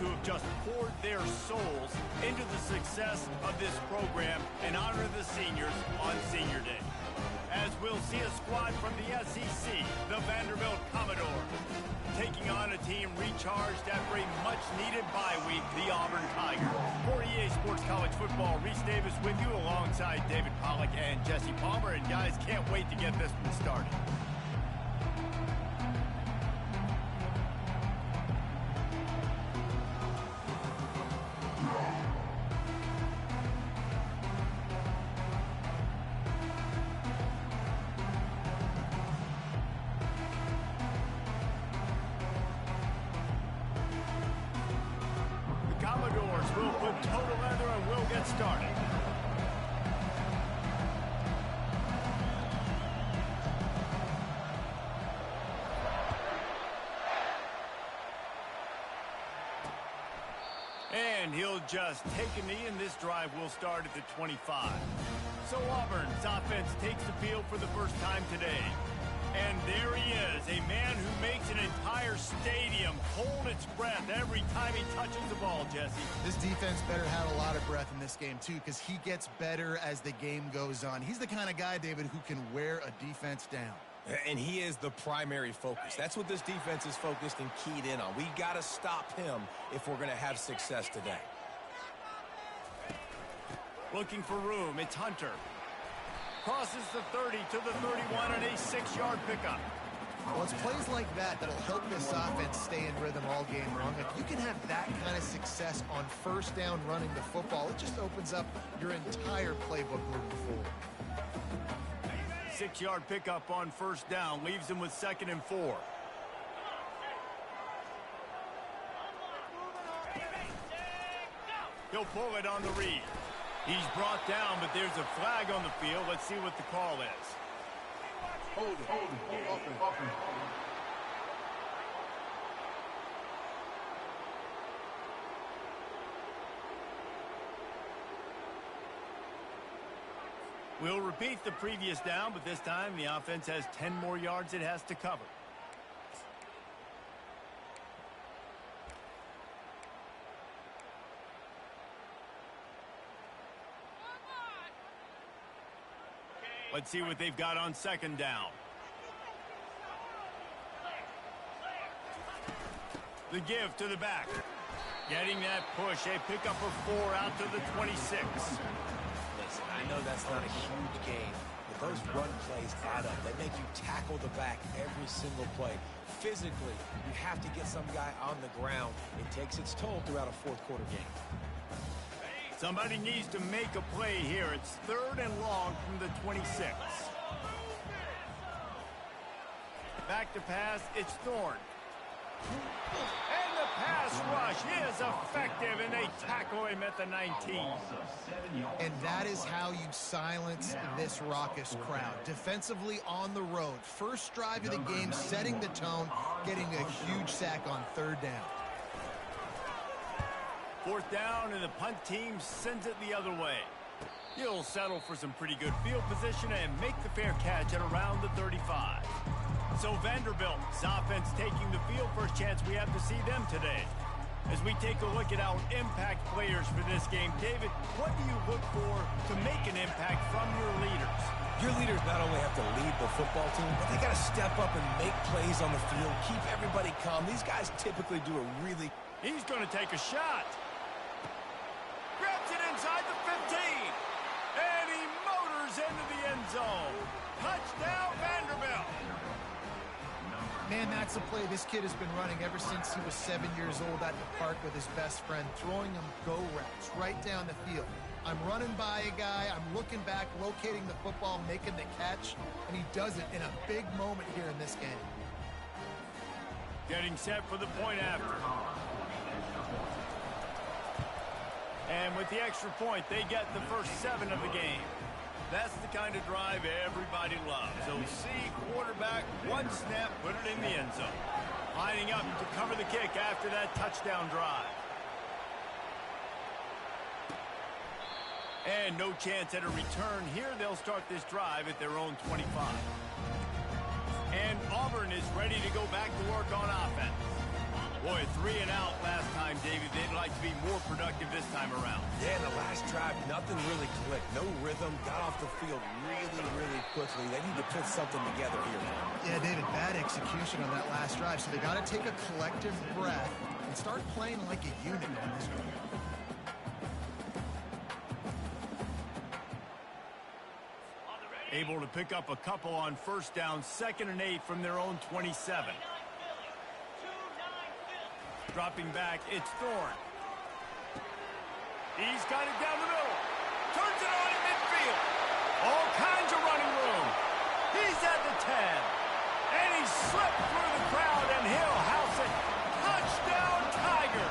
who have just poured their souls into the success of this program and honor the seniors on Senior Day. As we'll see a squad from the SEC, the Vanderbilt Commodores, taking on a team recharged after a much-needed bye week, the Auburn Tigers. For EA Sports College Football, Reese Davis with you alongside David Pollack and Jesse Palmer. And guys, can't wait to get this one started. We'll put total leather and we'll get started. And he'll just take a knee, and this drive will start at the 25. So Auburn's offense takes the field for the first time today. And there he is, a man who makes an entire stadium hold its breath every time he touches the ball, Jesse. This defense better have a lot of breath in this game, too, because he gets better as the game goes on. He's the kind of guy, David, who can wear a defense down. And he is the primary focus. That's what this defense is focused and keyed in on. We got to stop him if we're going to have success today. Looking for room, it's Hunter. Crosses the 30 to the 31 and a 6-yard pickup. Well, it's plays like that that'll help this offense stay in rhythm all game long. If you can have that kind of success on first down running the football, it just opens up your entire playbook moving forward. 6-yard pickup on first down leaves him with 2nd and 4. He'll pull it on the read. He's brought down, but there's a flag on the field. Let's see what the call is. Hold it. We'll repeat the previous down, but this time the offense has 10 more yards it has to cover. Let's see what they've got on 2nd down. The give to the back. Getting that push, a pickup of 4 out to the 26. Listen, I know that's not a huge game, but those run plays add up. They make you tackle the back every single play. Physically, you have to get some guy on the ground. It takes its toll throughout a fourth-quarter game. Somebody needs to make a play here. It's 3rd and long from the 26. Back to pass, it's Thorne. And the pass rush is effective, and they tackle him at the 19. And that is how you silence this raucous crowd. Defensively on the road. First drive of the game, setting the tone, getting a huge sack on 3rd down. 4th down, and the punt team sends it the other way. He'll settle for some pretty good field position and make the fair catch at around the 35. So Vanderbilt's offense taking the field. First chance we have to see them today. As we take a look at our impact players for this game, David, what do you look for to make an impact from your leaders? Your leaders not only have to lead the football team, but they got to step up and make plays on the field, keep everybody calm. These guys typically do a really... He's going to take a shot. Grabs it inside the 15. And he motors into the end zone. Touchdown, Vanderbilt. Man, that's a play this kid has been running ever since he was 7 years old at the park with his best friend, throwing him go routes right down the field. I'm running by a guy, I'm looking back, locating the football, making the catch, and he does it in a big moment here in this game. Getting set for the point after. And with the extra point, they get the first 7 of the game. That's the kind of drive everybody loves. OC, quarterback, one snap, put it in the end zone. Lining up to cover the kick after that touchdown drive. And no chance at a return here. They'll start this drive at their own 25. And Auburn is ready to go back to work on offense. Boy, 3 and out last time, David. They'd like to be more productive this time around. Yeah, in the last drive, nothing really clicked. No rhythm. Got off the field really quickly. They need to put something together here. Yeah, David, bad execution on that last drive. So they got to take a collective breath and start playing like a unit on this one. Able to pick up a couple on first down, 2nd and 8 from their own 27. Dropping back, it's Thorne. He's got it down the middle. Turns it on in midfield. All kinds of running room. He's at the 10. And he slipped through the crowd, and he'll house it. Touchdown, Tiger.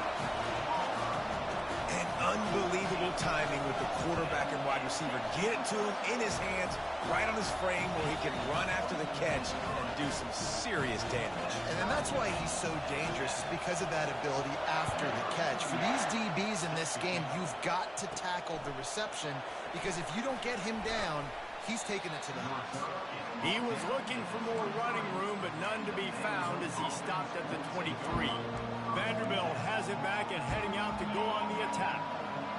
And unbelievable timing with the quarterback and wide receiver. Get it to him in his hands, right on his frame where he can run after the catch and do some serious damage. And then that's why he's so dangerous, because of that ability after the catch. For these DBs in this game, you've got to tackle the reception, because if you don't get him down, he's taking it to the house. He was looking for more running room, but none to be found as he stopped at the 23. Vanderbilt has it back and heading out to go on the attack.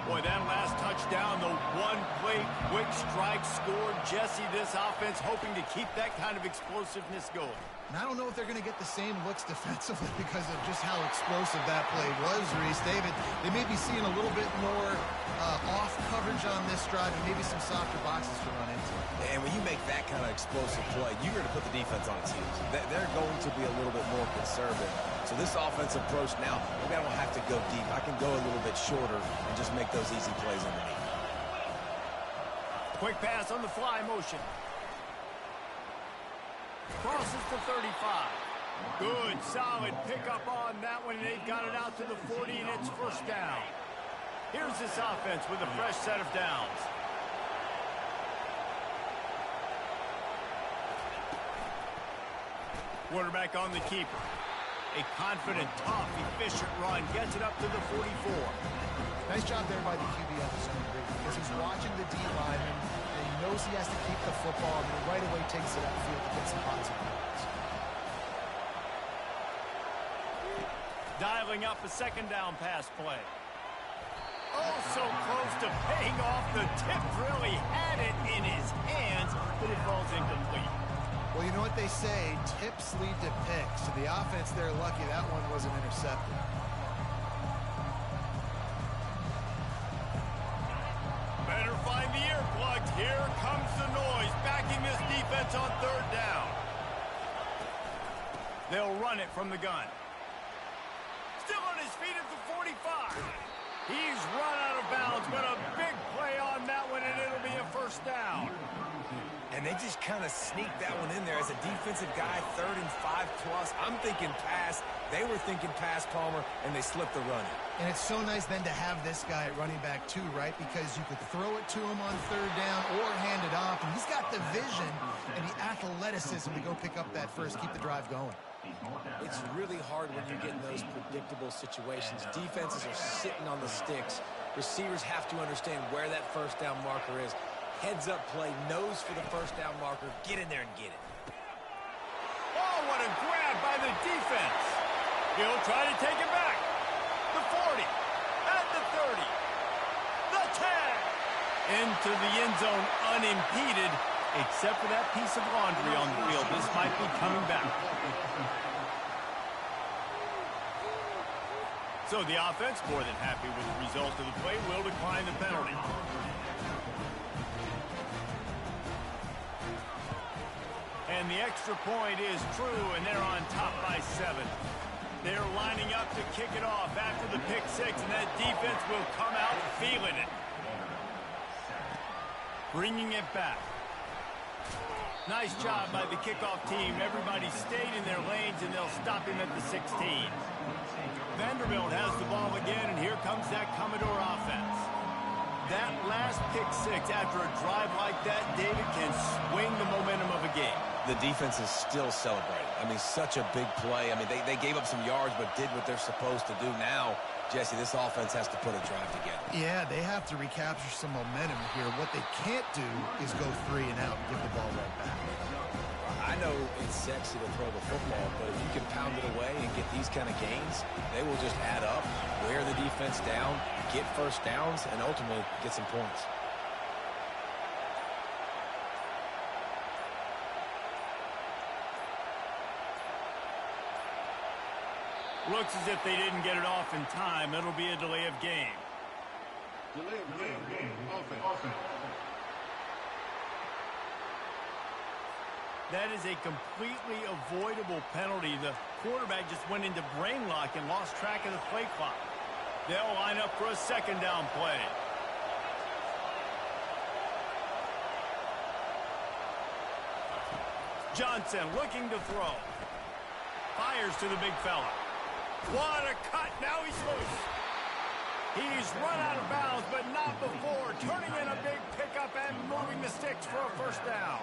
Boy, that last touchdown, the one-play quick strike scored. Jesse, this offense hoping to keep that kind of explosiveness going. And I don't know if they're going to get the same looks defensively because of just how explosive that play was, Reese. David, they may be seeing a little bit more off coverage on this drive and maybe some softer boxes to run into. And when you make that kind of explosive play, you're going to put the defense on its heels. They're going to be a little bit more conservative. So this offensive approach now, maybe I don't have to go deep. I can go a little bit shorter and just make those easy plays underneath. Quick pass on the fly motion. Crosses to 35. Good, solid pickup on that one. They've got it out to the 40, and it's first down. Here's this offense with a fresh set of downs. Quarterback on the keeper. A confident, tough, efficient run. Gets it up to the 44. Nice job there by the QB on the zone read, because he's watching the D lineman, and he knows he has to keep the football, and he right away takes it upfield to get some positive yards. Dialing up a 2nd down pass play. Oh, so close to paying off. The tip really had it in his hands, but it falls incomplete. Well, you know what they say, tips lead to picks. So the offense, they're lucky that one wasn't intercepted. Better find the earplugs. Here comes the noise, backing this defense on 3rd down. They'll run it from the gun. Still on his feet at the 45. He's run out of bounds, but a big play on that one, and it'll be a first down. And they just kind of sneaked that one in there as a defensive guy, 3rd and 5+. I'm thinking pass. They were thinking pass, Palmer, and they slipped the run. And it's so nice then to have this guy at running back too, right? Because you could throw it to him on 3rd down or hand it off, and he's got the vision and the athleticism to go pick up that first, keep the drive going. It's really hard when you get in those predictable situations. Defenses are sitting on the sticks. Receivers have to understand where that first down marker is. Heads up play, nose for the first down marker. Get in there and get it. Oh, what a grab by the defense. He'll try to take it back. The 40, at the 30, the 10. Into the end zone unimpeded, except for that piece of laundry on the field. This might be coming back. So the offense, more than happy with the result of the play, will decline the penalty. And the extra point is true, and they're on top by 7. They're lining up to kick it off after the pick 6, and that defense will come out feeling it. Bringing it back. Nice job by the kickoff team. Everybody stayed in their lanes, and they'll stop him at the 16. Vanderbilt has the ball again, and here comes that Commodore offense. That last pick 6 after a drive like that, David, can swing the momentum of a game. The defense is still celebrating. I mean, such a big play. I mean, they gave up some yards but did what they're supposed to do. Now, Jesse, this offense has to put a drive together. Yeah, they have to recapture some momentum here. What they can't do is go 3 and out and give the ball right back. I know it's sexy to throw the football, but if you can pound it away and get these kind of gains, they will just add up, wear the defense down, get first downs, and ultimately get some points. Looks as if they didn't get it off in time. It'll be a delay of game. Delay of game. Offense. That is a completely avoidable penalty. The quarterback just went into brain lock and lost track of the play clock. They'll line up for a second down play. Johnson looking to throw. Fires to the big fella. What a cut. Now he's loose. He's run out of bounds, but not before. Turning in a big pickup and moving the sticks for a first down.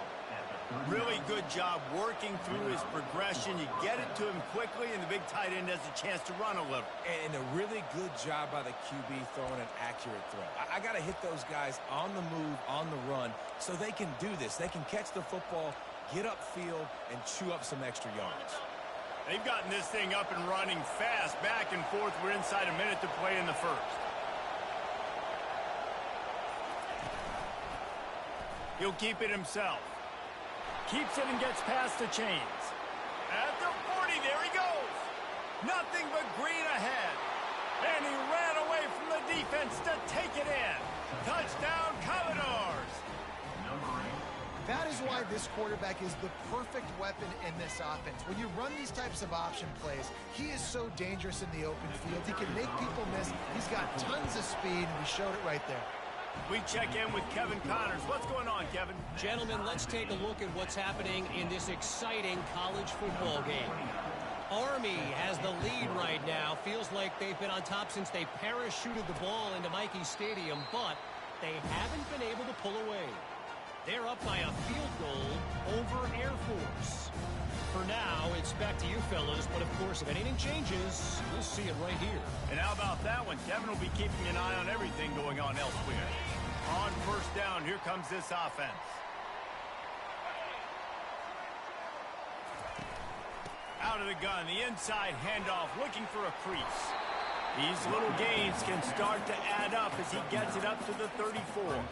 Really good job working through his progression. You get it to him quickly, and the big tight end has a chance to run a little. And a really good job by the QB throwing an accurate throw. I got to hit those guys on the move, on the run, so they can do this. They can catch the football, get upfield, and chew up some extra yards. They've gotten this thing up and running fast, back and forth. We're inside a minute to play in the first. He'll keep it himself. Keeps it and gets past the chains. At the 40, there he goes. Nothing but green ahead. And he ran away from the defense to take it in. Touchdown, Commodores. That is why this quarterback is the perfect weapon in this offense. When you run these types of option plays, he is so dangerous in the open field. He can make people miss. He's got tons of speed, and we showed it right there. We check in with Kevin Connors. What's going on, Kevin? Gentlemen, let's take a look at what's happening in this exciting college football game. Army has the lead right now. Feels like they've been on top since they parachuted the ball into Michie Stadium, but they haven't been able to pull away. They're up by a field goal over Air Force. For now, it's back to you fellas, but of course, if anything changes, we'll see it right here. And how about that one? Kevin will be keeping an eye on everything going on elsewhere. On first down, here comes this offense. Out of the gun, the inside handoff, looking for a crease. These little gains can start to add up as he gets it up to the 34.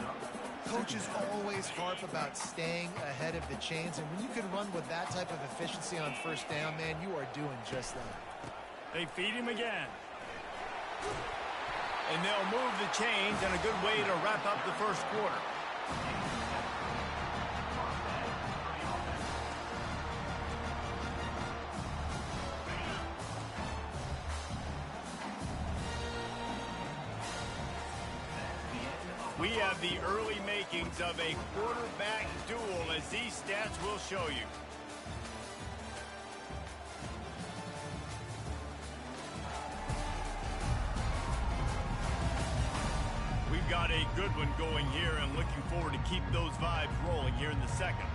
Coaches always harp about staying ahead of the chains, and when you can run with that type of efficiency on first down, man, you are doing just that. They feed him again. And they'll move the chains, and a good way to wrap up the first quarter. We have the early makings of a quarterback duel, as these stats will show you. We've got a good one going here, and looking forward to keep those vibes rolling here in the second.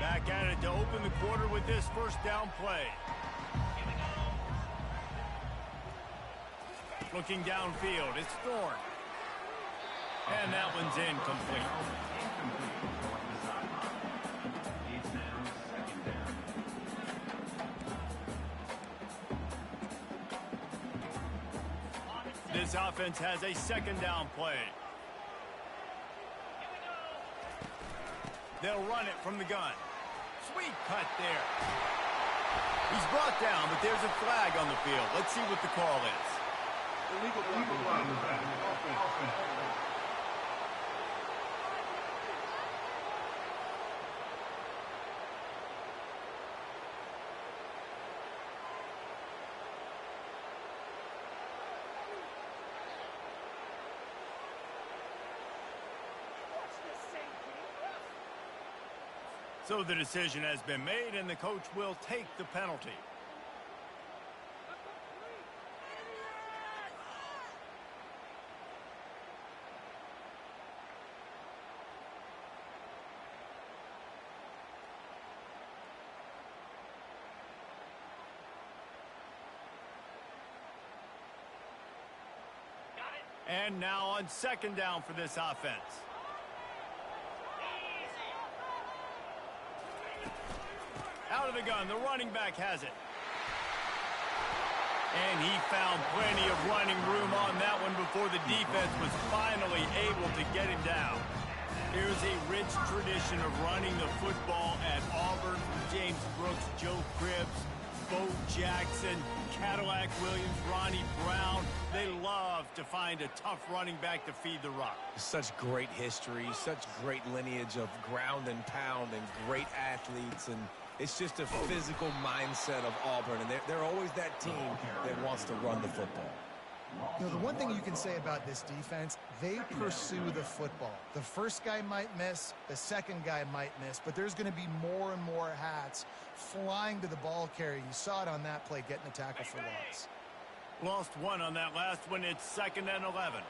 Back at it to open the quarter with this first down play. Looking downfield, it's Thorne. And that one's incomplete. This offense has a second down play. They'll run it from the gun. Sweet cut there. He's brought down, but there's a flag on the field. Let's see what the call is. Illegal flag. Offense. So the decision has been made, and the coach will take the penalty. And now on second down for this offense. Out of the gun, the running back has it. And he found plenty of running room on that one before the defense was finally able to get him down. Here's a rich tradition of running the football at Auburn from James Brooks, Joe Cribbs, Bo Jackson, Cadillac Williams, Ronnie Brown. They love to find a tough running back to feed the rock. Such great history, such great lineage of ground and pound and great athletes, and it's just a physical mindset of Auburn, and they're always that team that wants to run the football. You know, the one thing you can say about this defense, they pursue the football. The first guy might miss, the second guy might miss, but there's going to be more and more hats flying to the ball carrier. You saw it on that play, getting a tackle for loss. Lost one on that last one. It's 2nd and 11.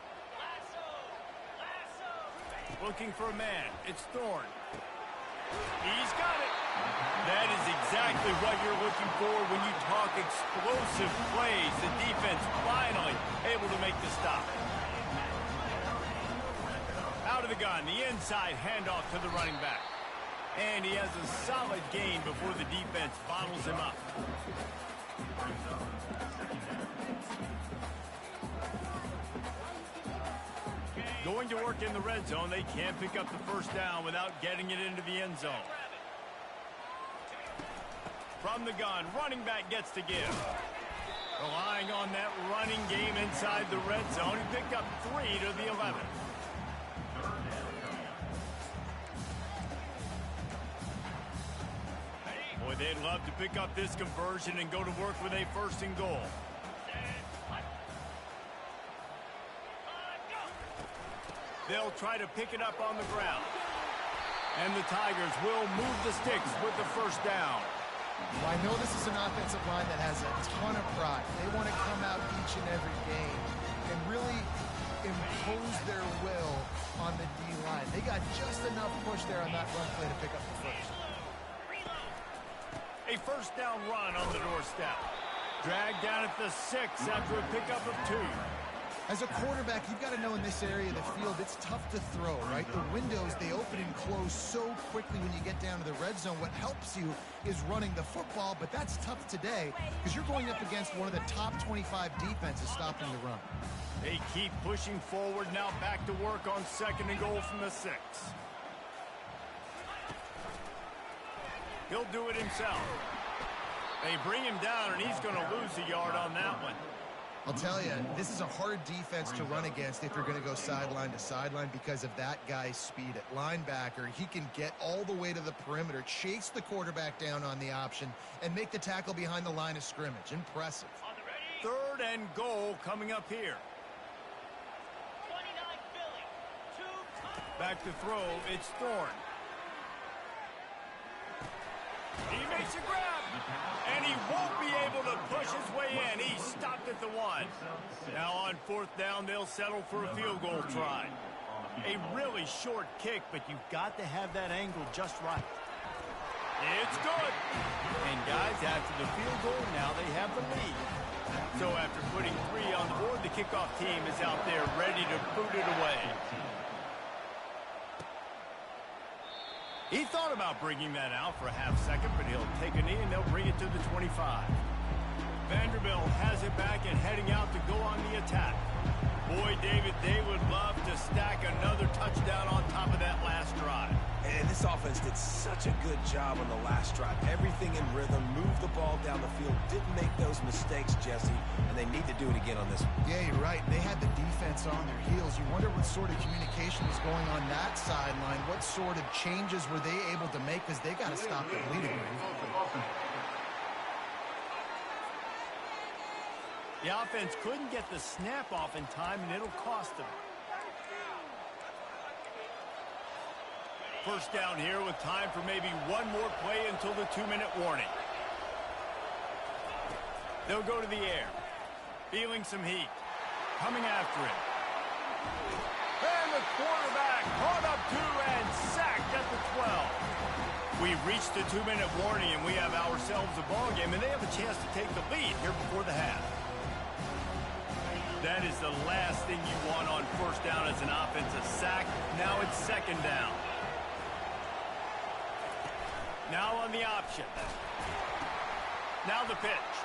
Looking for a man. It's Thorne. He's got it. That is exactly what you're looking for when you talk explosive plays. The defense finally able to make the stop. Out of the gun, the inside handoff to the running back. And he has a solid gain before the defense bottles him up. Going to work in the red zone. They can't pick up the first down without getting it into the end zone. From the gun, running back gets to give. Relying on that running game inside the red zone. He picked up 3 to the 11. Boy, they'd love to pick up this conversion and go to work with a 1st and goal. They'll try to pick it up on the ground. And the Tigers will move the sticks with the first down. Well, I know this is an offensive line that has a ton of pride. They want to come out each and every game and really impose their will on the D-line. They got just enough push there on that run play to pick up the first. A first down run on the doorstep. Dragged down at the 6 after a pickup of 2. As a quarterback, you've got to know in this area of the field, it's tough to throw, right? The windows, they open and close so quickly when you get down to the red zone. What helps you is running the football, but that's tough today because you're going up against one of the top 25 defenses stopping the run. They keep pushing forward. Now back to work on 2nd and goal from the 6. He'll do it himself. They bring him down, and he's going to lose a yard on that one. I'll tell you, this is a hard defense to run against if you're going to go sideline to sideline because of that guy's speed at linebacker. He can get all the way to the perimeter, chase the quarterback down on the option, and make the tackle behind the line of scrimmage. Impressive. 3rd and goal coming up here. Back to throw, it's Thorne. He makes a grab, and he won't be able to push his way in. He stopped at the 1. Now on 4th down, they'll settle for a field goal try. A really short kick, but you've got to have that angle just right. It's good. And guys, after the field goal, now they have the lead. So after putting 3 on the board, the kickoff team is out there ready to boot it away. He thought about bringing that out for a half second, but he'll take a knee and they'll bring it to the 25. Vanderbilt has it back and heading out to go on the attack. Boy, David, they would love to stack another touchdown on top of that last drive. And this offense did such a good job on the last drive. Everything in rhythm, moved the ball down the field, didn't make those mistakes, Jesse, and they need to do it again on this one. Yeah, you're right. They had the defense on their heels. You wonder what sort of communication was going on that sideline. What sort of changes were they able to make because they got to stop the bleeding. The offense couldn't get the snap off in time, and it'll cost them. First down here with time for maybe one more play until the 2-minute warning. They'll go to the air. Feeling some heat. Coming after him. And the quarterback caught up 2 and sacked at the 12. We've reached the 2-minute warning, and we have ourselves a ball game, and they have a chance to take the lead here before the half. That is the last thing you want on first down as an offensive sack. Now it's second down. Now on the option. Now the pitch.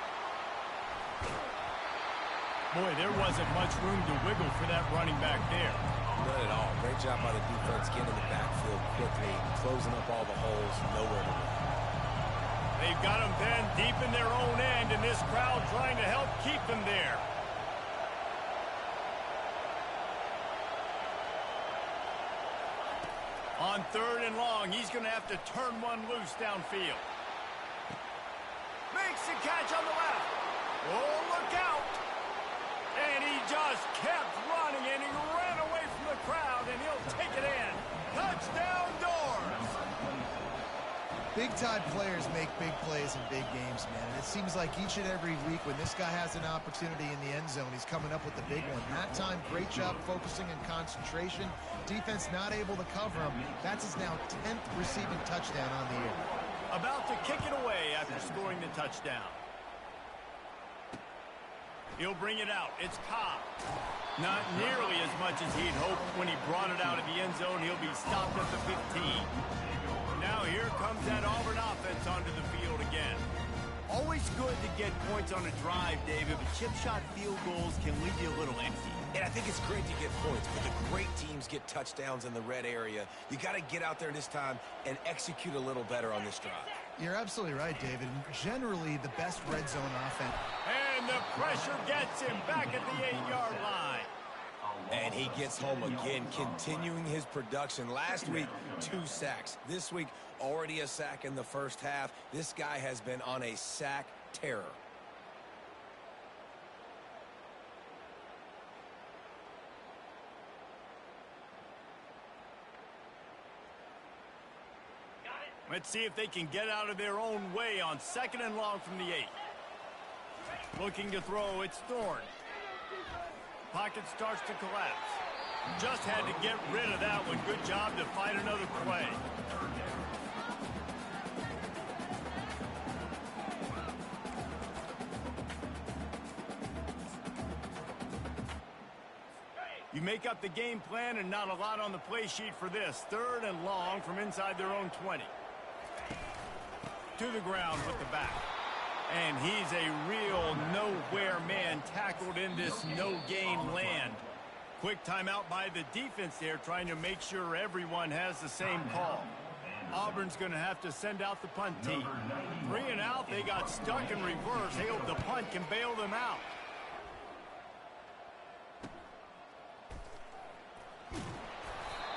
Boy, there wasn't much room to wiggle for that running back there. None at all. Great job by the defense getting in the backfield quickly, closing up all the holes, nowhere to run. They've got them then deep in their own end, and this crowd trying to help keep them there. On third and long, he's going to have to turn one loose downfield. Makes the catch on the left. Oh, look out. And he just kept running, and he ran away from the crowd, and he'll take it in. Touchdown, Doors. Big-time players make big plays in big games, man. And it seems like each and every week when this guy has an opportunity in the end zone, he's coming up with the big one. That time, great job focusing and concentration. Defense not able to cover him. That's his now 10th receiving touchdown on the year. About to kick it away after scoring the touchdown. He'll bring it out. It's Cobb. Not nearly as much as he'd hoped when he brought it out of the end zone. He'll be stopped at the 15. Now here comes that Auburn offense onto the field again. Always good to get points on a drive, David, but chip shot field goals can leave you a little empty. And I think it's great to get points, but the great teams get touchdowns in the red area. You got to get out there this time and execute a little better on this drive. You're absolutely right, David. Generally, the best red zone offense. And the pressure gets him back at the 8-yard line. And he gets home again, continuing his production. Last week, 2 sacks. This week, already a sack in the first half. This guy has been on a sack terror. Let's see if they can get out of their own way on second and long from the 8. Looking to throw, it's Thorne. Pocket starts to collapse. Just had to get rid of that one. Good job to find another play. You make up the game plan and not a lot on the play sheet for this. Third and long from inside their own 20. To the ground with the back. And he's a real nowhere man tackled in this no-gain land. Quick timeout by the defense there, trying to make sure everyone has the same call. Auburn's going to have to send out the punt team. 3 and out, they got stuck in reverse. They hope the punt can bail them out.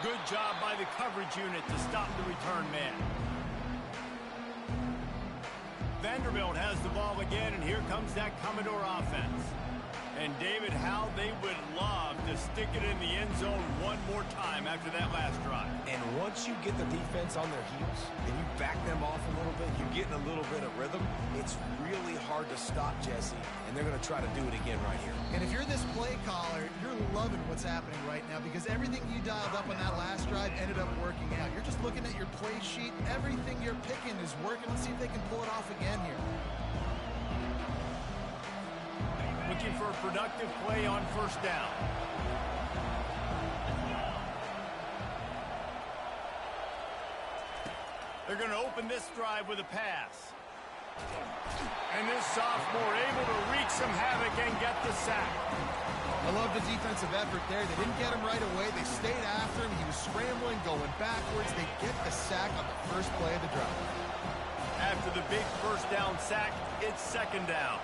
Good job by the coverage unit to stop the return man. Vanderbilt has the ball again, and here comes that Commodore offense. And David, how they would love to stick it in the end zone one more time after that last drive. And once you get the defense on their heels and you back them off a little bit, you get in a little bit of rhythm, it's really hard to stop Jesse, and they're going to try to do it again right here. And if you're this play caller, you're loving what's happening right now because everything you dialed up on that last drive ended up working out. You're just looking at your play sheet. Everything you're picking is working. Let's see if they can pull it off again here. Looking for a productive play on first down. They're going to open this drive with a pass. And this sophomore able to wreak some havoc and get the sack. I love the defensive effort there. They didn't get him right away. They stayed after him. He was scrambling, going backwards. They get the sack on the first play of the drive. After the big first down sack, it's second down.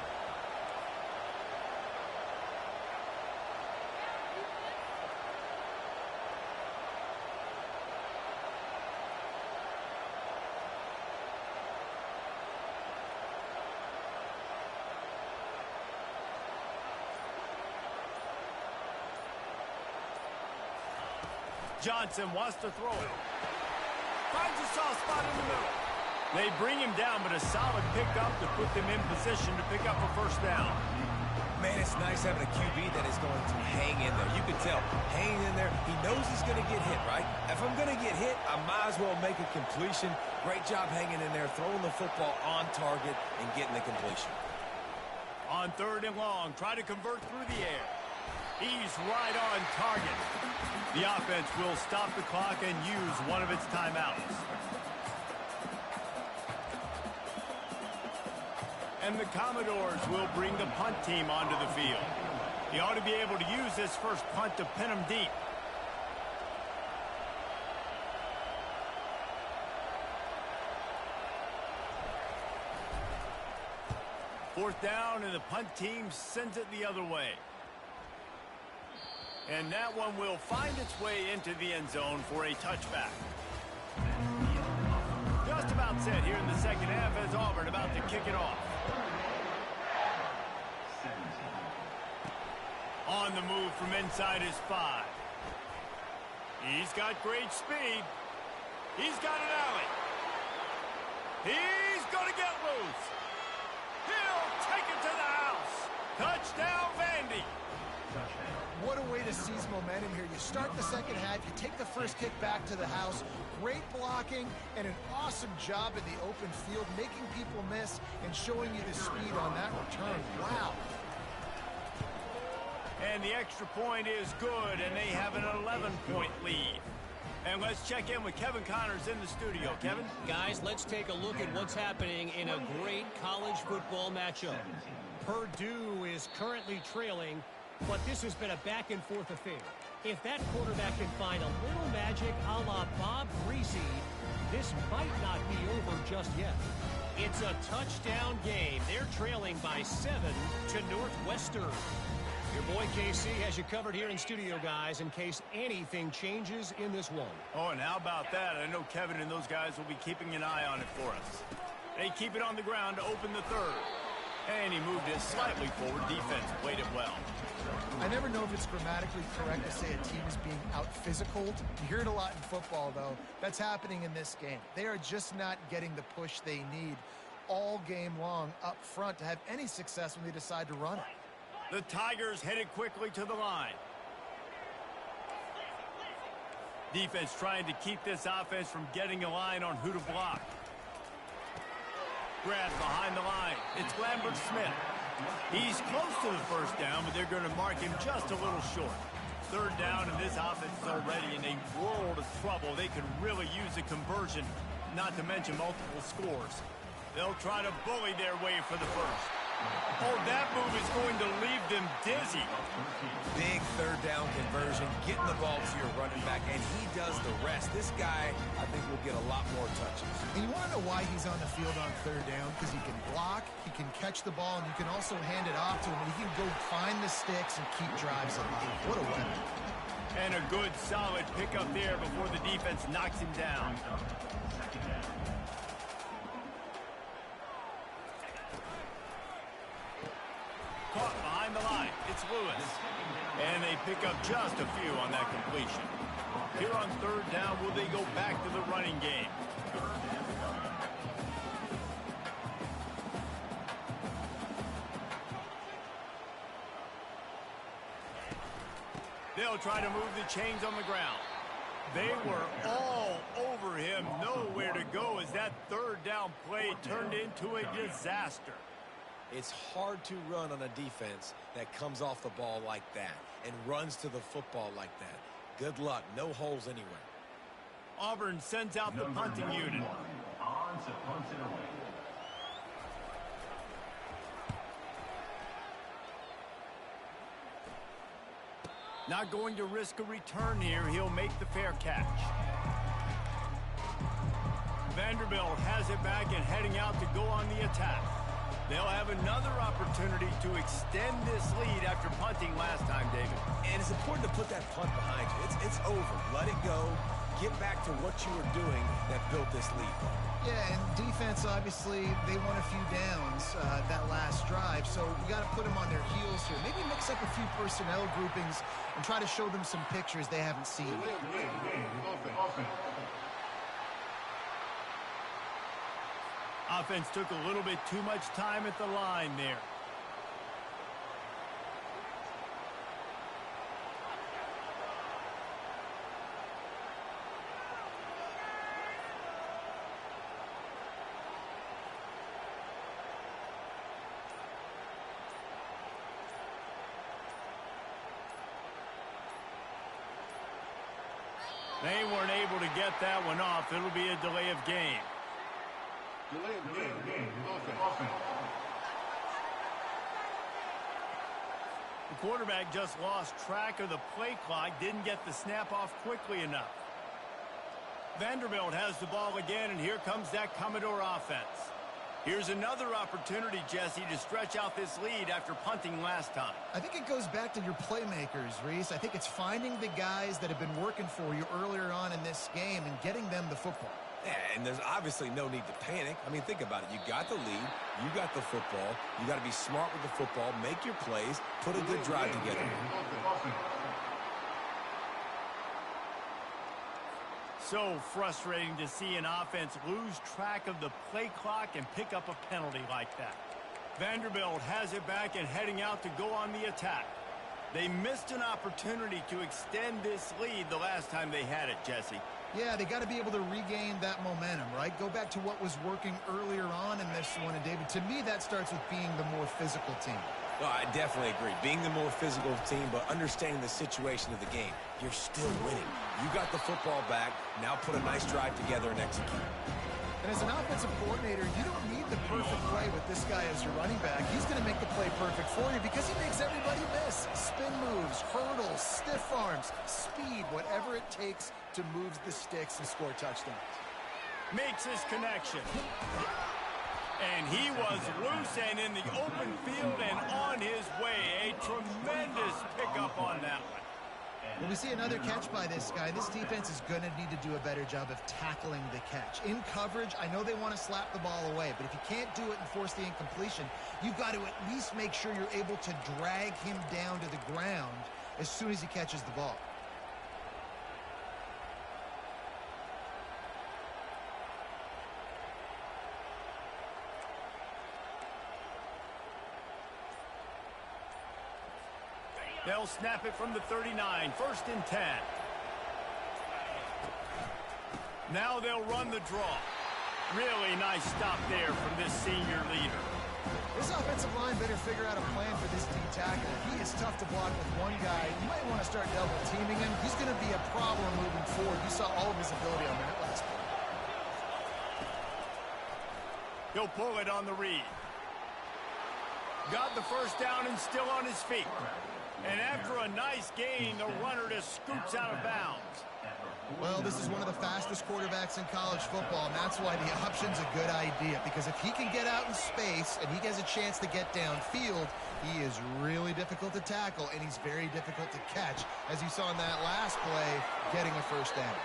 Johnson wants to throw it. Finds a soft spot in the middle. They bring him down, but a solid pickup to put them in position to pick up a first down. Man, it's nice having a QB that is going to hang in there. You can tell, hanging in there, he knows he's going to get hit, right? If I'm going to get hit, I might as well make a completion. Great job hanging in there, throwing the football on target and getting the completion. On third and long, try to convert through the air. He's right on target. The offense will stop the clock and use one of its timeouts. And the Commodores will bring the punt team onto the field. He ought to be able to use this first punt to pin them deep. Fourth down, and the punt team sends it the other way. And that one will find its way into the end zone for a touchback. Just about set here in the second half as Auburn about to kick it off. On the move from inside his 5. He's got great speed. He's got an alley. He's going to get loose. He'll take it to the house. Touchdown, Vandy. What a way to seize momentum here. You start the second half, you take the first kick back to the house. Great blocking and an awesome job in the open field, making people miss and showing you the speed on that return. Wow. And the extra point is good, and they have an 11-point lead. And let's check in with Kevin Connors in the studio. Kevin? Guys, let's take a look at what's happening in a great college football matchup. Purdue is currently trailing, but this has been a back-and-forth affair. If that quarterback can find a little magic a la Bob Greasy, this might not be over just yet. It's a touchdown game. They're trailing by 7 to Northwestern. Your boy KC has you covered here in studio, guys, in case anything changes in this one. Oh, and how about that? I know Kevin and those guys will be keeping an eye on it for us. They keep it on the ground to open the third. And he moved it slightly forward. Defense played it well. I never know if it's grammatically correct to say a team is being out-physicaled. You hear it a lot in football, though. That's happening in this game. They are just not getting the push they need all game long up front to have any success when they decide to run it. The Tigers headed quickly to the line. Defense trying to keep this offense from getting a line on who to block. Grab behind the line. It's Lambert Smith. He's close to the first down, but they're going to mark him just a little short. Third down, and this offense is already in a world of trouble. They could really use a conversion, not to mention multiple scores. They'll try to bully their way for the first. Oh, that move is going to leave them dizzy. Big third down conversion, getting the ball to your running back, and he does the rest. This guy, I think, will get a lot more touches. And you want to know why he's on the field on third down? Because he can block, he can catch the ball, and you can also hand it off to him, and he can go find the sticks and keep drives alive. What a weapon. And a good, solid pickup there before the defense knocks him down. Caught behind the line. It's Lewis. And they pick up just a few on that completion. Here on third down, will they go back to the running game? They'll try to move the chains on the ground. They were all over him. Nowhere to go as that third down play turned into a disaster. It's hard to run on a defense that comes off the ball like that and runs to the football like that. Good luck. No holes anywhere. Auburn sends out the punting unit. On to punt it away. Not going to risk a return here. He'll make the fair catch. Vanderbilt has it back and heading out to go on the attack. They'll have another opportunity to extend this lead after punting last time, David. And it's important to put that punt behind you. It's over. Let it go. Get back to what you were doing that built this lead. Yeah, and defense, obviously, they won a few downs that last drive, so we got to put them on their heels here. Maybe mix up a few personnel groupings and try to show them some pictures they haven't seen. Offense took a little bit too much time at the line there. They weren't able to get that one off. It'll be a delay of game. Delay of game. Offense. The quarterback just lost track of the play clock, didn't get the snap off quickly enough. Vanderbilt has the ball again, and here comes that Commodore offense. Here's another opportunity, Jesse, to stretch out this lead after punting last time. I think it goes back to your playmakers, Reese. I think it's finding the guys that have been working for you earlier on in this game and getting them the football. Yeah, and there's obviously no need to panic. I mean, think about it. You got the lead. You got the football. You got to be smart with the football, make your plays, put a good drive together. So frustrating to see an offense lose track of the play clock and pick up a penalty like that. Vanderbilt has it back and heading out to go on the attack. They missed an opportunity to extend this lead the last time they had it, Jesse. Yeah, they got to be able to regain that momentum, right? Go back to what was working earlier on in this one. And, David, to me, that starts with being the more physical team. Well, I definitely agree. Being the more physical team, but understanding the situation of the game. You're still winning. You got the football back. Now put a nice drive together and execute. And as an offensive coordinator, you don't need the perfect play with this guy as your running back. He's going to make the play perfect for you because he makes everybody miss. Spin moves, hurdles, stiff arms, speed, whatever it takes to move the sticks and score touchdowns. Makes his connection. And he was loose and in the open field and on his way. A tremendous pickup on that one. When we see another catch by this guy, this defense is going to need to do a better job of tackling the catch. In coverage, I know they want to slap the ball away, but if you can't do it and force the incompletion, you've got to at least make sure you're able to drag him down to the ground as soon as he catches the ball. They'll snap it from the 39, 1st and 10. Now they'll run the draw. Really nice stop there from this senior leader. This offensive line better figure out a plan for this D tackle. He is tough to block with one guy. You might want to start double teaming him. He's going to be a problem moving forward. You saw all of his ability on that last play. He'll pull it on the read. Got the first down and still on his feet. And after a nice gain, the runner just scoots out of bounds. Well, this is one of the fastest quarterbacks in college football, and that's why the option's a good idea. Because if he can get out in space and he has a chance to get downfield, he is really difficult to tackle, and he's very difficult to catch, as you saw in that last play, getting a first down.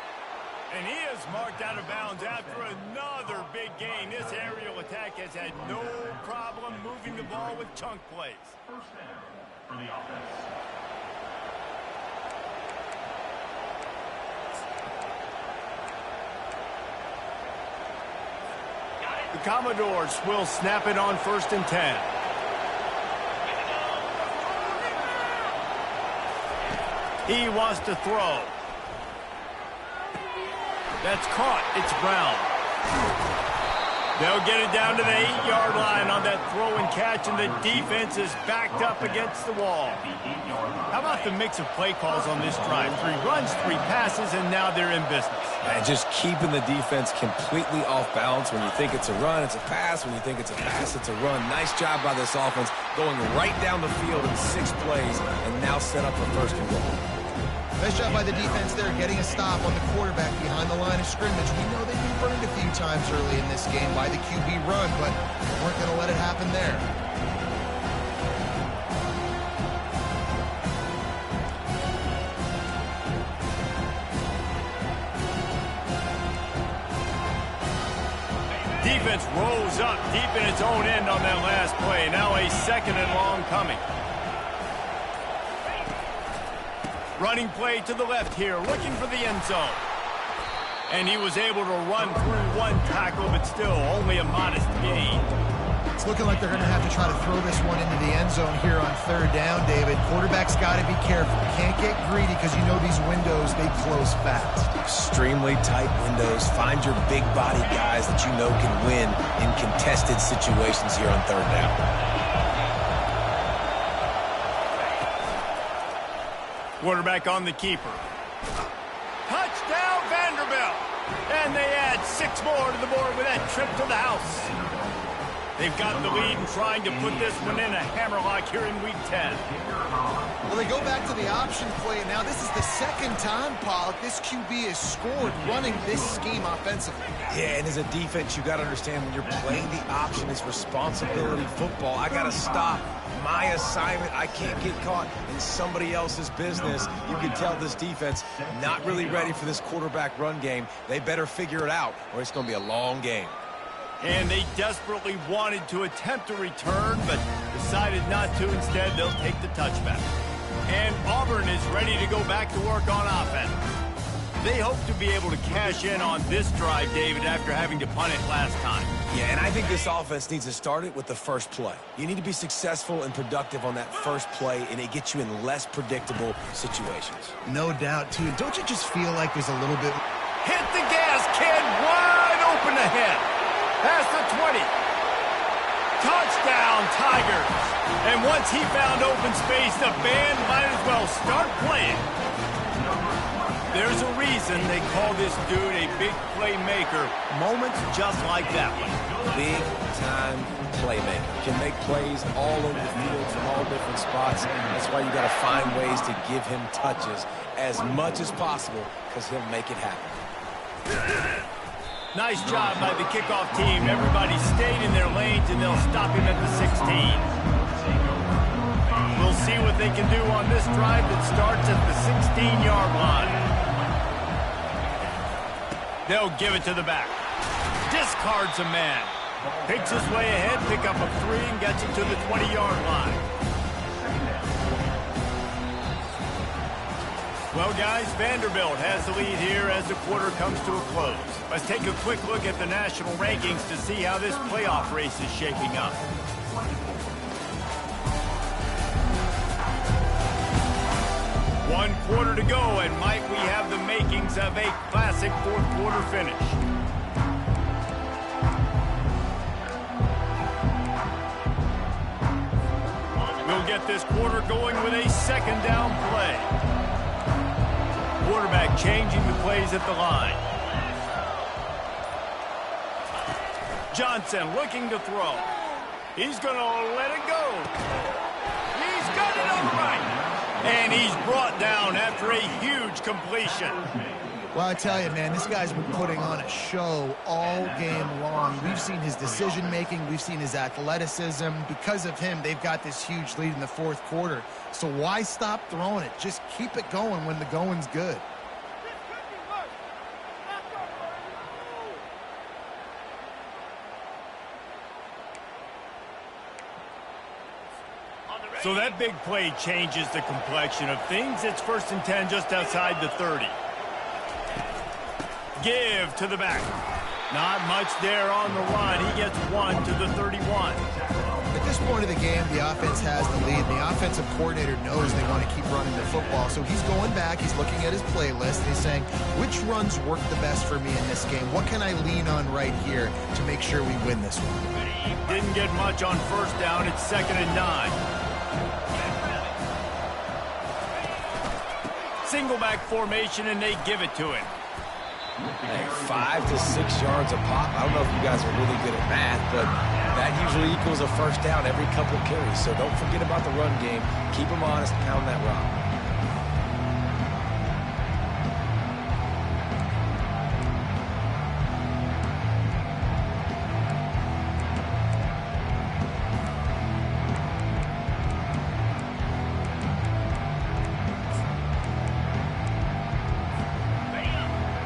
And he is marked out of bounds after another big gain. This aerial attack has had no problem moving the ball with chunk plays. First down for the offense. The Commodores will snap it on 1st and 10. He wants to throw. That's caught. It's Brown. They'll get it down to the 8-yard line on that throw and catch, and the defense is backed up against the wall. How about the mix of play calls on this drive? 3 runs, 3 passes, and now they're in business. And just keeping the defense completely off balance. When you think it's a run, it's a pass. When you think it's a pass, it's a run. Nice job by this offense, going right down the field in 6 plays, and now set up a 1st and goal. Nice job by the defense there, getting a stop on the quarterback behind the line of scrimmage. We know they've been burned a few times early in this game by the QB run, but they weren't going to let it happen there. Defense rolls up deep in its own end on that last play. Now a 2nd and long coming. Running play to the left here, looking for the end zone. And he was able to run through 1 tackle, but still only a modest gain. It's looking like they're going to have to try to throw this one into the end zone here on 3rd down, David. Quarterback's got to be careful. Can't get greedy because you know these windows, they close fast. Extremely tight windows. Find your big body guys that you know can win in contested situations here on 3rd down. Quarterback on the keeper. Touchdown, And they add 6 more to the board with that trip to the house. They've got the lead and trying to put this one in a hammerlock here in Week 10. Well, they go back to the option play, and now this is the second time, Pollock, this QB has scored running this scheme offensively. Yeah, and as a defense, you got to understand when you're playing the option, it's responsibility football. I got to stop my assignment. I can't get caught in somebody else's business. You can tell this defense not really ready for this quarterback run game. They better figure it out, or it's going to be a long game. And they desperately wanted to attempt a return, but decided not to. Instead, they'll take the touchback. And Auburn is ready to go back to work on offense. They hope to be able to cash in on this drive, David, after having to punt it last time. Yeah, and I think this offense needs to start it with the first play. You need to be successful and productive on that first play, and it gets you in less predictable situations. No doubt, too. Don't you just feel like there's a little bit... Hit the gas, kid! Wide open ahead. Past the 20. Touchdown, Tigers. And once he found open space, the band might as well start playing. There's a reason they call this dude a big playmaker. Moments just like that one. Big-time playmaker. Can make plays all over the field from all different spots. That's why you got to find ways to give him touches as much as possible, because he'll make it happen. Nice job by the kickoff team. Everybody stayed in their lanes, and they'll stop him at the 16. We'll see what they can do on this drive that starts at the 16-yard line. They'll give it to the back. Discards a man. Picks his way ahead, pick up a 3, and gets it to the 20-yard line. Well, guys, Vanderbilt has the lead here as the quarter comes to a close. Let's take a quick look at the national rankings to see how this playoff race is shaping up. One quarter to go, and might we have the makings of a classic fourth-quarter finish. We'll get this quarter going with a second down play. Quarterback changing the plays at the line. Johnson looking to throw. He's going to let it go. He's got it upright. And he's brought down after a huge completion. Well, I tell you, man, this guy's been putting on a show all game long. We've seen his decision-making. We've seen his athleticism. Because of him, they've got this huge lead in the fourth quarter. So why stop throwing it? Just keep it going when the going's good. So that big play changes the complexion of things. It's 1st and 10 just outside the 30. Give to the back. Not much there on the run. He gets 1 to the 31. At this point of the game, the offense has the lead. The offensive coordinator knows they want to keep running the football. So he's going back. He's looking at his playlist. And he's saying, which runs work the best for me in this game? What can I lean on right here to make sure we win this one? Didn't get much on first down. It's 2nd and 9. Single back formation, and they give it to him. Hey, 5 to 6 yards a pop. I don't know if you guys are really good at math, but that usually equals a first down every couple of carries. So don't forget about the run game. Keep them honest, pound that rock.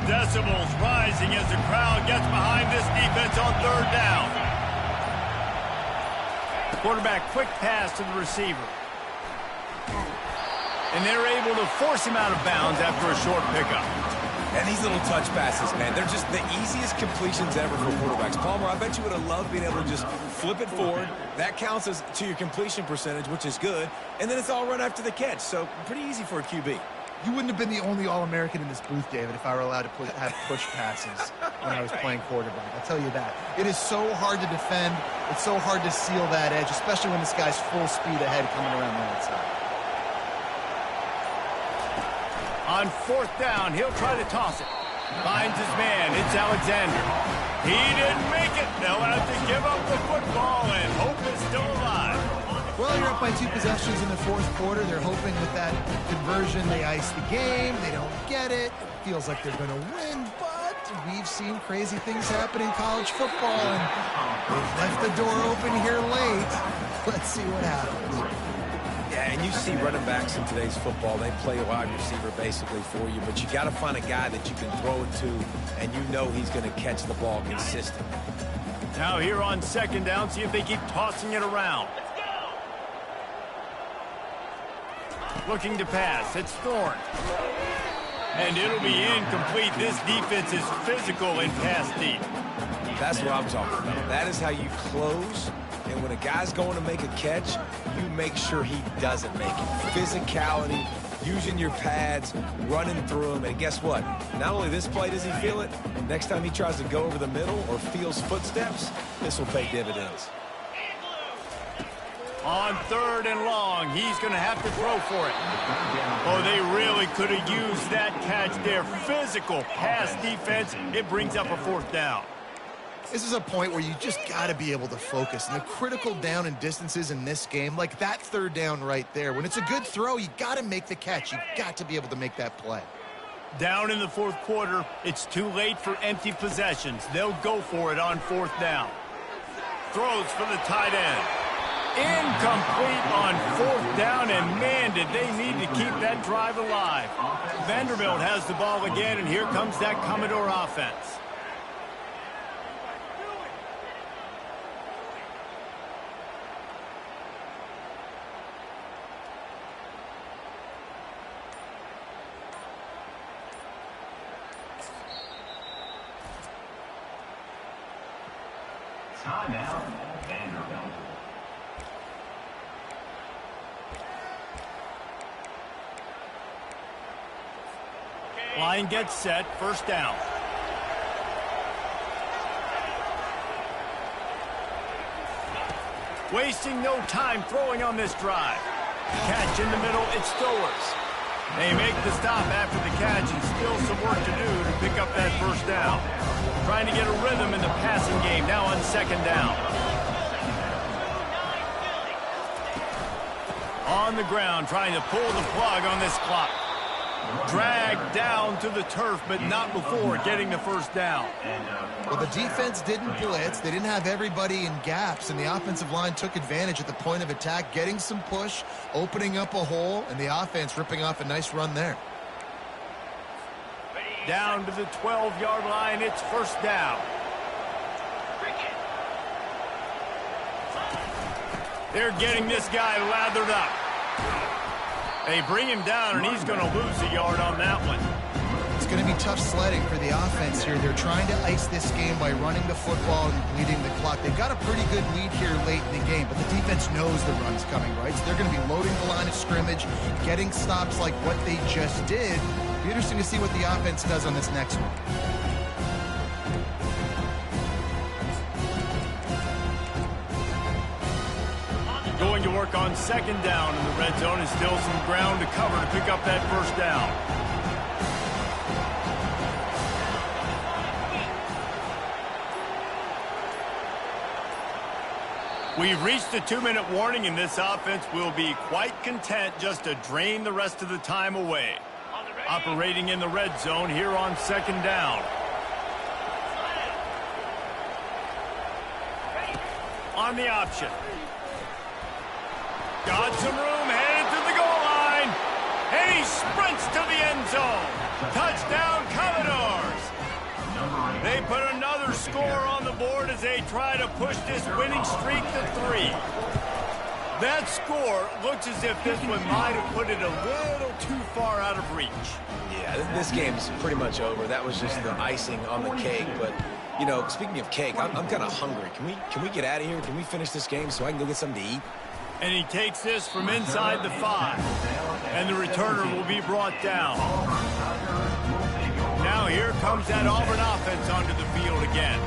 Decibels rising as the crowd gets behind this defense on 3rd down. Quarterback quick pass to the receiver. And they're able to force him out of bounds after a short pickup. And these little touch passes, man, they're just the easiest completions ever for quarterbacks. Palmer, I bet you would have loved being able to just flip it forward. That counts as to your completion percentage, which is good. And then it's all run after the catch. So pretty easy for a QB. You wouldn't have been the only All-American in this booth, David, if I were allowed to have push passes when I was playing quarterback. I'll tell you that. It is so hard to defend. It's so hard to seal that edge, especially when this guy's full speed ahead coming around the outside. On 4th down, he'll try to toss it. Finds his man. It's Alexander. He didn't make it. They'll have to give up the football, and hope is still alive. Well, you're up by 2 possessions in the fourth quarter. They're hoping with that conversion they ice the game. They don't get it. It feels like they're going to win, but we've seen crazy things happen in college football, and they've left the door open here late. Let's see what happens. Yeah, and you see running backs in today's football, they play a wide receiver basically for you, but you got to find a guy that you can throw it to, and you know he's going to catch the ball consistently. Now here on second down, see if they keep tossing it around. Looking to pass. It's Thorne. And it'll be incomplete. This defense is physical in pass deep. That's what I'm talking about. That is how you close. And when a guy's going to make a catch, you make sure he doesn't make it. Physicality, using your pads, running through him. And guess what? Not only this play does he feel it, next time he tries to go over the middle or feels footsteps, this will pay dividends. On 3rd and long, he's going to have to throw for it. Oh, they really could have used that catch there. Physical pass defense. It brings up a 4th down. This is a point where you just got to be able to focus. And the critical down and distances in this game, like that 3rd down right there, when it's a good throw, you got to make the catch. You got to be able to make that play. Down in the 4th quarter, it's too late for empty possessions. They'll go for it on 4th down. Throws for the tight end. Incomplete on 4th down, and man, did they need to keep that drive alive. Vanderbilt has the ball again, and here comes that Commodore offense. Timeout, Vanderbilt. Line gets set, 1st down. Wasting no time throwing on this drive. Catch in the middle, it's Stowers. They make the stop after the catch, and still some work to do to pick up that 1st down. Trying to get a rhythm in the passing game, now on 2nd down. On the ground, trying to pull the plug on this clock. Dragged down to the turf, but not before getting the 1st down. Well, the defense didn't blitz. They didn't have everybody in gaps, and the offensive line took advantage at the point of attack, getting some push, opening up a hole, and the offense ripping off a nice run there. Down to the 12-yard line, it's 1st down. They're getting this guy lathered up. They bring him down, and he's going to lose a yard on that one. It's going to be tough sledding for the offense here. They're trying to ice this game by running the football and bleeding the clock. They've got a pretty good lead here late in the game, but the defense knows the run's coming, right? So they're going to be loading the line of scrimmage, getting stops like what they just did. It'll be interesting to see what the offense does on this next one. Going to work on 2nd down in the red zone, and still some ground to cover to pick up that 1st down. We've reached the 2-minute warning, and this offense will be quite content just to drain the rest of the time away. Operating in the red zone here on 2nd down. On the option. Got some room, headed to the goal line. And he sprints to the end zone. Touchdown, Commodores. They put another score on the board as they try to push this winning streak to 3. That score looks as if this one might have put it a little too far out of reach. Yeah, this game's pretty much over. That was just the icing on the cake. But, you know, speaking of cake, I'm kind of hungry. Can we get out of here? Can we finish this game so I can go get something to eat? And he takes this from inside the 5. And the returner will be brought down. Now here comes that Auburn offense onto the field again.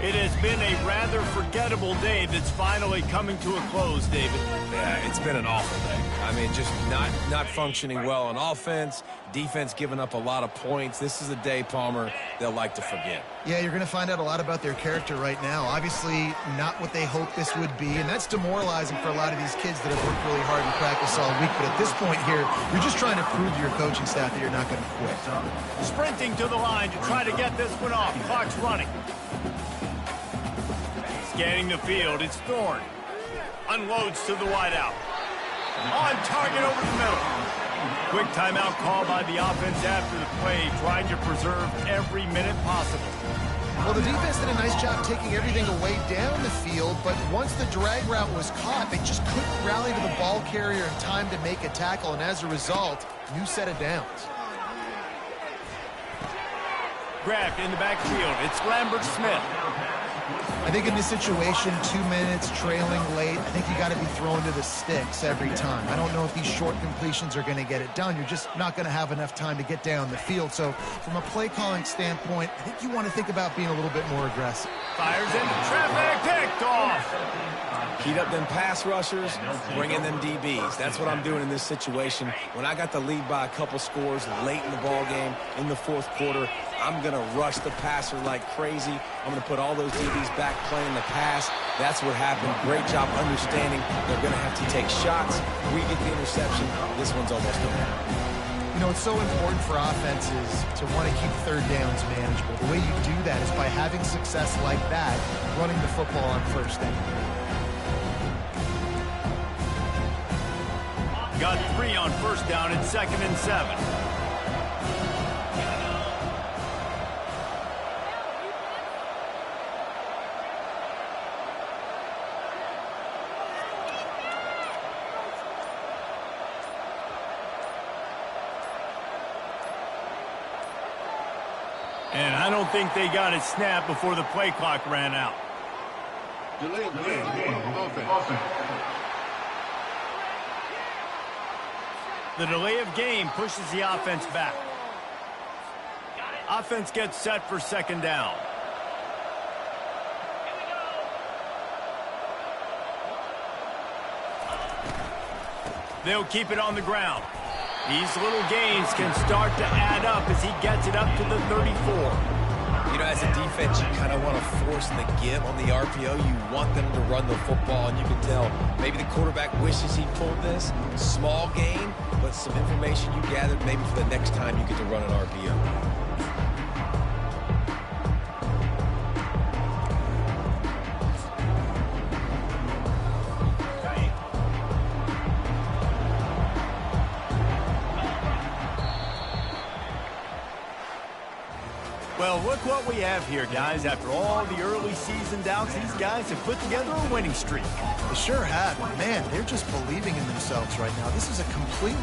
It has been a rather forgettable day that's finally coming to a close, David. Yeah, it's been an awful day. I mean, just not functioning well on offense, defense giving up a lot of points. This is a day, Palmer, they'll like to forget. Yeah, you're going to find out a lot about their character right now. Obviously, not what they hoped this would be, and that's demoralizing for a lot of these kids that have worked really hard in practice all week. But at this point here, you're just trying to prove to your coaching staff that you're not going to quit. Sprinting to the line to try to get this one off. Clock's running. Scanning the field, it's Thorne. Unloads to the wideout. On target over the middle. Quick timeout call by the offense after the play, trying to preserve every minute possible. Well, the defense did a nice job taking everything away down the field, but once the drag route was caught, they just couldn't rally to the ball carrier in time to make a tackle, and as a result, new set of downs. Grabbed in the backfield, it's Lambert-Smith. I think in this situation, 2 minutes, trailing late, I think you got to be throwing to the sticks every time. I don't know if these short completions are going to get it done. You're just not going to have enough time to get down the field. So from a play calling standpoint, I think you want to think about being a little bit more aggressive. Fires into traffic, picked off. Heat up them pass rushers, bring in them DBs. That's what I'm doing in this situation. When I got the lead by a couple scores late in the ball game, in the fourth quarter, I'm going to rush the passer like crazy. I'm going to put all those DBs back playing the pass. That's what happened. Great job understanding they're going to have to take shots. We get the interception. This one's almost over. You know, it's so important for offenses to want to keep third downs manageable. The way you do that is by having success like that, running the football on first down. Got 3 on first down at 2nd and 7. And I don't think they got it snapped before the play clock ran out. Delay of game. Offense. The delay of game pushes the offense back. Offense gets set for 2nd down. They'll keep it on the ground. These little gains can start to add up as he gets it up to the 34. You know, as a defense, you kind of want to force the give on the RPO. You want them to run the football, and you can tell maybe the quarterback wishes he pulled this. Small gain, but some information you gathered maybe for the next time you get to run an RPO. Well, look what we have here, guys. After all the early season doubts, these guys have put together a winning streak. They sure have. Man, they're just believing in themselves right now. This is a completely